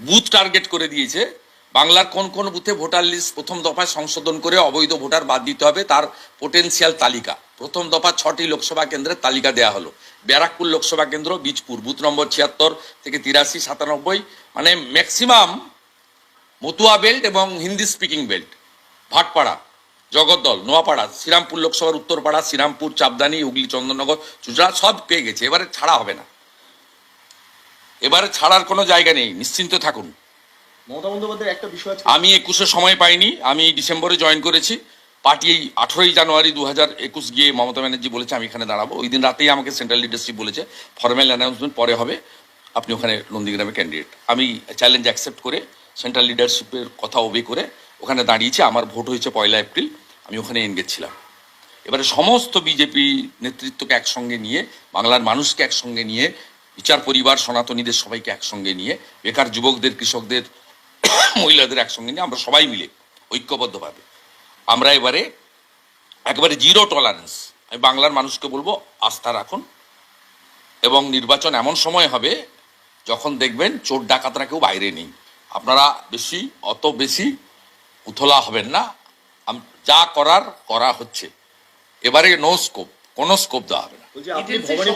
Booth target করে দিয়েছে। বাংলার কোন কোন বুথে ভোটার লিস্ট প্রথম দফায় সংশোধন করে অবৈধ ভোটার বাদ দিতে হবে তার পোটেনশিয়াল তালিকা প্রথম দফা 6টি লোকসভা কেন্দ্রের তালিকা দেওয়া হলো। ব্যারাকপুর লোকসভা কেন্দ্র, বীজপুর, বুথ নম্বর 76 থেকে 83, 97, মানে ম্যাক্সিমাম মতুয়া বেল্ট এবং হিন্দি স্পিকিং বেল্ট, ভাটপাড়া, জগদ্দল, নোয়াপাড়া, শ্রীরামপুর লোকসভার উত্তরপাড়া, শ্রীরামপুর, চাপদানি, হুগলি, চন্দননগর, চুচড়া সব পেয়ে গেছে। এবারে ছাড়া হবে না, এবারে ছাড়ার কোনো জায়গা নেই, নিশ্চিন্ত থাকুন। মমতা বন্দ্যোপাধ্যায়ের একটা বিষয় আছে, আমি 21-এ সময় পাইনি, আমি ডিসেম্বরে জয়েন করেছি। পার্টি এই 18ই জানুয়ারি 2021 গিয়ে মমতা ব্যানার্জি বলেছে আমি এখানে দাঁড়াবো। ওই দিন রাতেই আমাকে সেন্ট্রাল লিডারশিপ বলেছে ফর্মাল অ্যানাউন্সমেন্ট পরে হবে, আপনি ওখানে নন্দীগ্রামে ক্যান্ডিডেট। আমি চ্যালেঞ্জ অ্যাকসেপ্ট করে সেন্ট্রাল লিডারশিপের কথা ওবে করে ওখানে দাঁড়িয়েছি। আমার ভোট হয়েছে 1 এপ্রিল, আমি ওখানে এনগেজ ছিলাম। এবারে সমস্ত বিজেপি নেতৃত্বকে একসঙ্গে নিয়ে, বাংলার মানুষকে একসঙ্গে নিয়ে, বিচার পরিবার, সনাতনীদের সবাইকে একসঙ্গে নিয়ে, বেকার যুবকদের, কৃষকদের, মহিলাদের একসঙ্গে নিয়ে আমরা সবাই মিলে ঐক্যবদ্ধভাবে আমরা এবারে একেবারে জিরো টলারেন্স। আমি বাংলার মানুষকে বলবো আস্থা রাখুন, এবং নির্বাচন এমন সময় হবে যখন দেখবেন চোর ডাকাতরা কেউ বাইরে নেই। আপনারা অত বেশি উথলা হবেন না, যা করার করা হচ্ছে। এবারে নো স্কোপ, কোনো স্কোপ দেওয়া হবে না। বলছি আপনি ভবানী